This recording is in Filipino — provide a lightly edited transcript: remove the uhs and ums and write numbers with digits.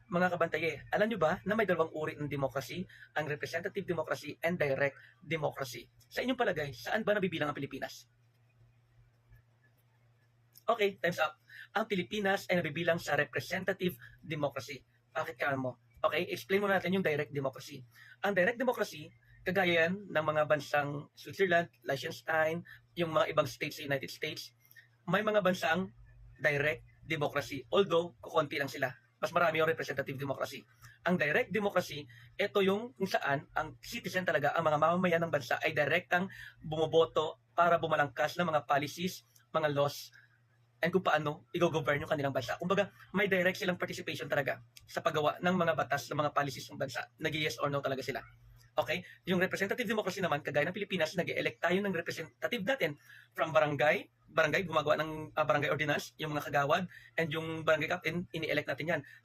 Mga kabantaye, alam nyo ba na may dalawang uri ng democracy, ang representative democracy and direct democracy? Sa inyong palagay, saan ba nabibilang ang Pilipinas? Okay, time's up. Ang Pilipinas ay nabibilang sa representative democracy. Bakit ka mo? Okay, explain mo natin yung direct democracy. Ang direct democracy, kagaya yan ng mga bansang Switzerland, Liechtenstein, yung mga ibang states sa United States, may mga bansang direct democracy. Although, kukunti lang sila. Mas marami yung representative democracy. Ang direct democracy, ito yung kung saan ang citizen talaga, ang mga mamamayan ng bansa ay direktang bumoboto para bumalangkas ng mga policies, mga laws, and kung paano i-govern yung kanilang bansa. Kumbaga, may direct silang participation talaga sa paggawa ng mga batas ng mga policies ng bansa. Nag-yes or no talaga sila. Okay? Yung representative democracy naman, kagaya ng Pilipinas, nag-elect tayo ng representative natin from barangay, gumagawa ng barangay ordinance, yung mga kagawad, and yung barangay captain, ini-elect natin yan.